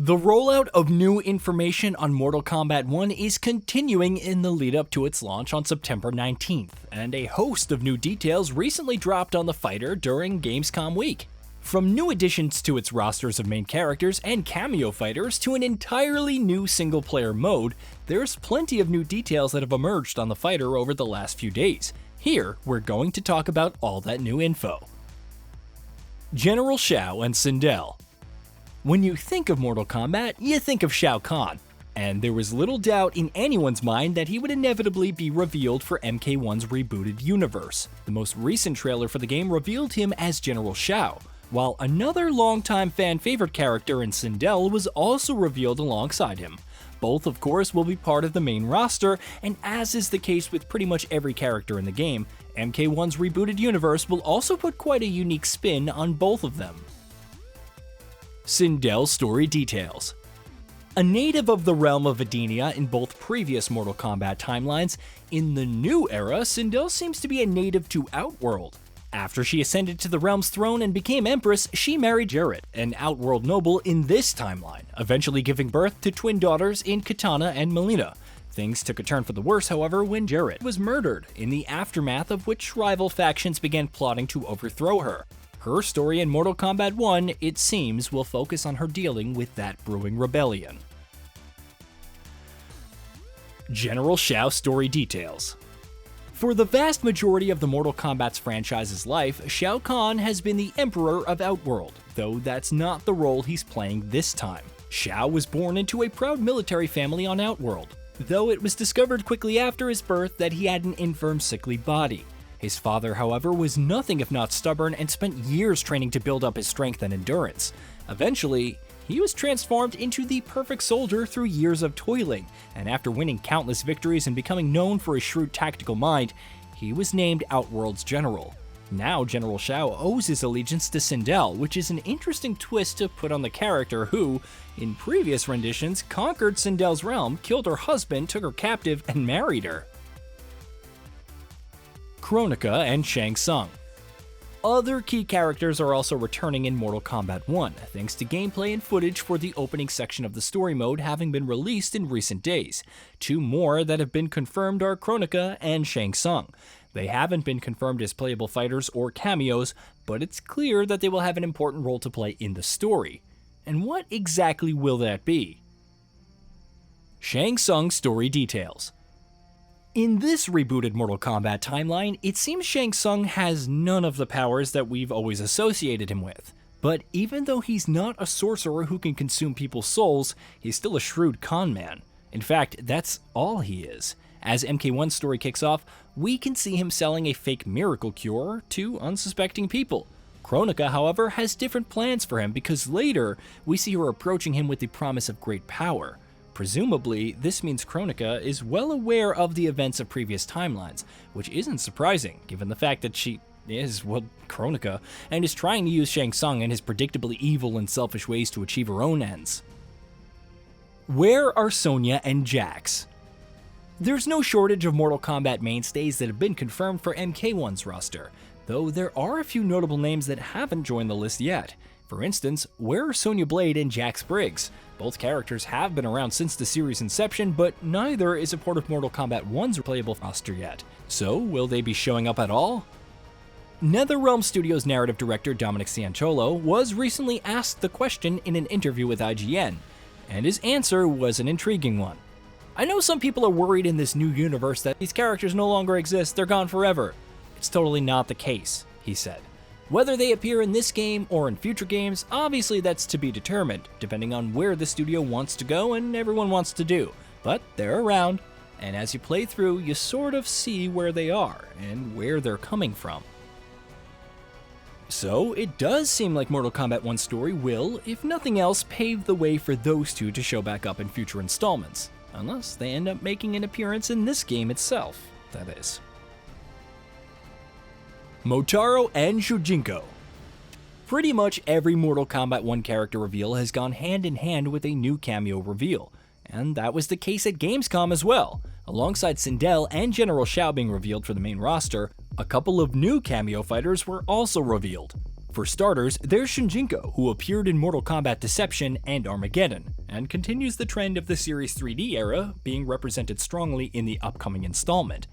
The rollout of new information on Mortal Kombat 1 is continuing in the lead up to its launch on September 19th, and a host of new details recently dropped on the fighter during Gamescom week. From new additions to its rosters of main characters and cameo fighters to an entirely new single-player mode, there's plenty of new details that have emerged on the fighter over the last few days. Here, we're going to talk about all that new info. General Shao and Sindel. When you think of Mortal Kombat, you think of Shao Kahn, and there was little doubt in anyone's mind that he would inevitably be revealed for MK1's rebooted universe. The most recent trailer for the game revealed him as General Shao, while another longtime fan-favorite character in Sindel was also revealed alongside him. Both, of course, will be part of the main roster, and as is the case with pretty much every character in the game, MK1's rebooted universe will also put quite a unique spin on both of them. Sindel story details. A native of the realm of Edenia in both previous Mortal Kombat timelines, in the new era, Sindel seems to be a native to Outworld. After she ascended to the realm's throne and became Empress, she married Jarrett, an Outworld noble in this timeline, eventually giving birth to twin daughters in Kitana and Mileena. Things took a turn for the worse, however, when Jarrett was murdered, in the aftermath of which rival factions began plotting to overthrow her. Her story in Mortal Kombat 1, it seems, will focus on her dealing with that brewing rebellion. General Shao story details. For the vast majority of the Mortal Kombat's franchise's life, Shao Kahn has been the Emperor of Outworld, though that's not the role he's playing this time. Shao was born into a proud military family on Outworld, though it was discovered quickly after his birth that he had an infirm, sickly body. His father, however, was nothing if not stubborn and spent years training to build up his strength and endurance. Eventually, he was transformed into the perfect soldier through years of toiling, and after winning countless victories and becoming known for his shrewd tactical mind, he was named Outworld's general. Now General Shao owes his allegiance to Sindel, which is an interesting twist to put on the character who, in previous renditions, conquered Sindel's realm, killed her husband, took her captive, and married her. Kronika and Shang Tsung. Other key characters are also returning in Mortal Kombat 1, thanks to gameplay and footage for the opening section of the story mode having been released in recent days. Two more that have been confirmed are Kronika and Shang Tsung. They haven't been confirmed as playable fighters or cameos, but it's clear that they will have an important role to play in the story. And what exactly will that be? Shang Tsung story details. In this rebooted Mortal Kombat timeline, it seems Shang Tsung has none of the powers that we've always associated him with. But even though he's not a sorcerer who can consume people's souls, he's still a shrewd con man. In fact, that's all he is. As MK1's story kicks off, we can see him selling a fake miracle cure to unsuspecting people. Kronika, however, has different plans for him because later, we see her approaching him with the promise of great power. Presumably, this means Kronika is well aware of the events of previous timelines, which isn't surprising given the fact that she is, well, Kronika, and is trying to use Shang Tsung and his predictably evil and selfish ways to achieve her own ends. Where are Sonya and Jax? There's no shortage of Mortal Kombat mainstays that have been confirmed for MK1's roster, though there are a few notable names that haven't joined the list yet. For instance, where are Sonya Blade and Jax Briggs? Both characters have been around since the series' inception, but neither is a part of Mortal Kombat 1's playable roster yet. So, will they be showing up at all? NetherRealm Studios narrative director Dominic Cianciolo was recently asked the question in an interview with IGN, and his answer was an intriguing one. I know some people are worried in this new universe that these characters no longer exist, they're gone forever. It's totally not the case, he said. Whether they appear in this game or in future games, obviously that's to be determined, depending on where the studio wants to go and everyone wants to do. But they're around, and as you play through, you sort of see where they are and where they're coming from. So it does seem like Mortal Kombat 1's story will, if nothing else, pave the way for those two to show back up in future installments. Unless they end up making an appearance in this game itself, that is. Motaro and Shujinko. Pretty much every Mortal Kombat 1 character reveal has gone hand in hand with a new cameo reveal, and that was the case at Gamescom as well. Alongside Sindel and General Shao being revealed for the main roster, a couple of new cameo fighters were also revealed. For starters, there's Shujinko, who appeared in Mortal Kombat Deception and Armageddon, and continues the trend of the series' 3D era, being represented strongly in the upcoming installment.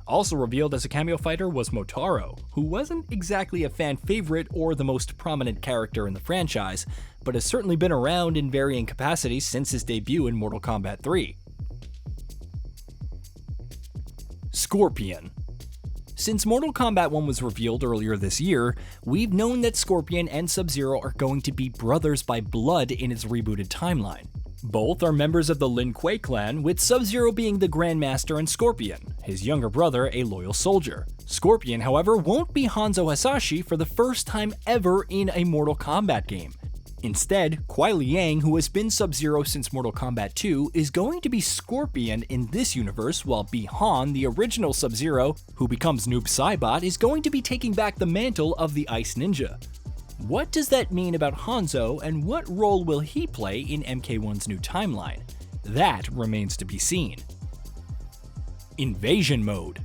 Also revealed as a cameo fighter was Motaro, who wasn't exactly a fan favorite or the most prominent character in the franchise, but has certainly been around in varying capacities since his debut in Mortal Kombat 3. Scorpion. Since Mortal Kombat 1 was revealed earlier this year, we've known that Scorpion and Sub-Zero are going to be brothers by blood in its rebooted timeline. Both are members of the Lin Kuei clan, with Sub-Zero being the Grandmaster and Scorpion, his younger brother a loyal soldier. Scorpion, however, won't be Hanzo Hasashi for the first time ever in a Mortal Kombat game. Instead, Kuai Liang, who has been Sub-Zero since Mortal Kombat 2, is going to be Scorpion in this universe, while Bi-Han, the original Sub-Zero, who becomes Noob Saibot, is going to be taking back the mantle of the Ice Ninja. What does that mean about Hanzo, and what role will he play in MK1's new timeline? That remains to be seen. Invasion Mode.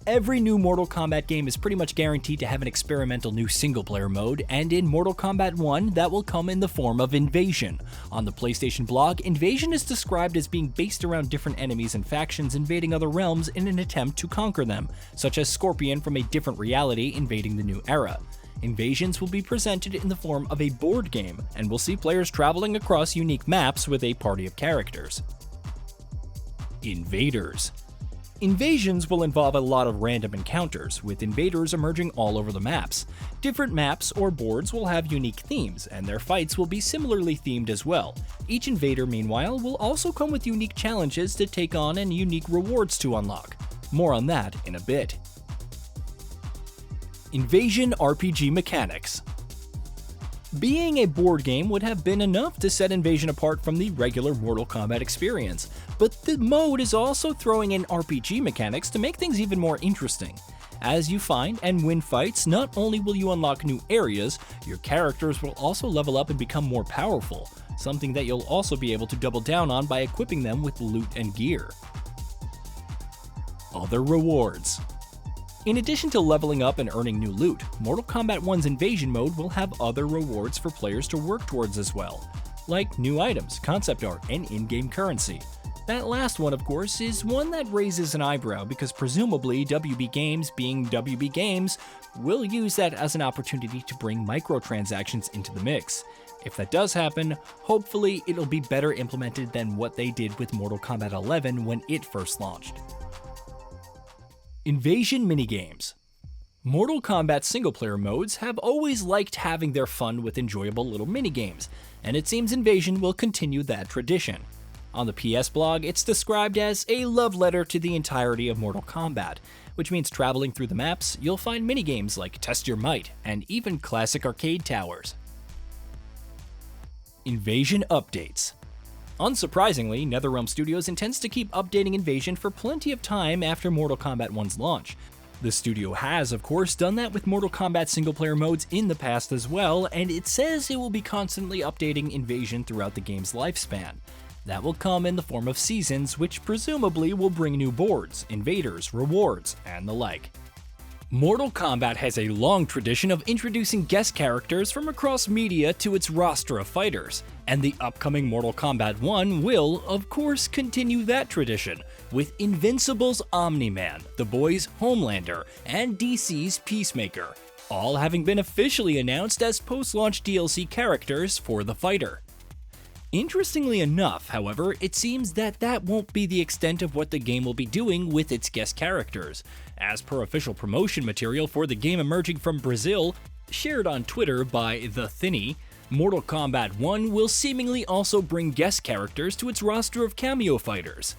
Every new Mortal Kombat game is pretty much guaranteed to have an experimental new single-player mode, and in Mortal Kombat 1, that will come in the form of Invasion. On the PlayStation blog, Invasion is described as being based around different enemies and factions invading other realms in an attempt to conquer them, such as Scorpion from a different reality invading the new era. Invasions will be presented in the form of a board game, and will see players traveling across unique maps with a party of characters. Invaders. Invasions will involve a lot of random encounters, with invaders emerging all over the maps. Different maps or boards will have unique themes, and their fights will be similarly themed as well. Each invader, meanwhile, will also come with unique challenges to take on and unique rewards to unlock. More on that in a bit. Invasion RPG mechanics. Being a board game would have been enough to set Invasion apart from the regular Mortal Kombat experience, but the mode is also throwing in RPG mechanics to make things even more interesting. As you find and win fights, not only will you unlock new areas, your characters will also level up and become more powerful, something that you'll also be able to double down on by equipping them with loot and gear. Other rewards. In addition to leveling up and earning new loot, Mortal Kombat 1's Invasion mode will have other rewards for players to work towards as well, like new items, concept art, and in-game currency. That last one, of course, is one that raises an eyebrow because presumably WB Games, being WB Games, will use that as an opportunity to bring microtransactions into the mix. If that does happen, hopefully it'll be better implemented than what they did with Mortal Kombat 11 when it first launched. Invasion minigames. Mortal Kombat single-player modes have always liked having their fun with enjoyable little minigames, and it seems Invasion will continue that tradition. On the PS blog, it's described as a love letter to the entirety of Mortal Kombat, which means traveling through the maps, you'll find minigames like Test Your Might, and even classic arcade towers. Invasion updates. Unsurprisingly, NetherRealm Studios intends to keep updating Invasion for plenty of time after Mortal Kombat 1's launch. The studio has, of course, done that with Mortal Kombat single-player modes in the past as well, and it says it will be constantly updating Invasion throughout the game's lifespan. That will come in the form of seasons, which presumably will bring new boards, invaders, rewards, and the like. Mortal Kombat has a long tradition of introducing guest characters from across media to its roster of fighters, and the upcoming Mortal Kombat 1 will, of course, continue that tradition, with Invincible's Omni-Man, The Boys' Homelander, and DC's Peacemaker, all having been officially announced as post-launch DLC characters for the fighter. Interestingly enough, however, it seems that won't be the extent of what the game will be doing with its guest characters. As per official promotion material for the game emerging from Brazil, shared on Twitter by The Thinny, Mortal Kombat 1 will seemingly also bring guest characters to its roster of cameo fighters.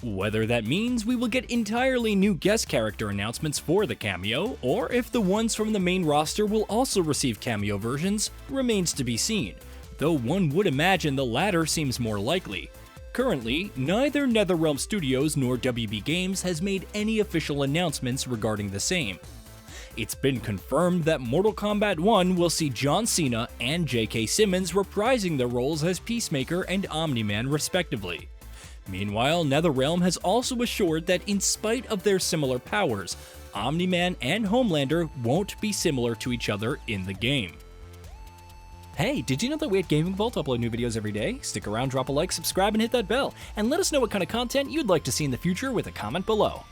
Whether that means we will get entirely new guest character announcements for the cameo, or if the ones from the main roster will also receive cameo versions, remains to be seen, though one would imagine the latter seems more likely. Currently, neither NetherRealm Studios nor WB Games has made any official announcements regarding the same. It's been confirmed that Mortal Kombat 1 will see John Cena and J.K. Simmons reprising their roles as Peacemaker and Omni-Man respectively. Meanwhile, NetherRealm has also assured that in spite of their similar powers, Omni-Man and Homelander won't be similar to each other in the game. Hey, did you know that we at Gaming Vault upload new videos every day? Stick around, drop a like, subscribe, and hit that bell, and let us know what kind of content you'd like to see in the future with a comment below.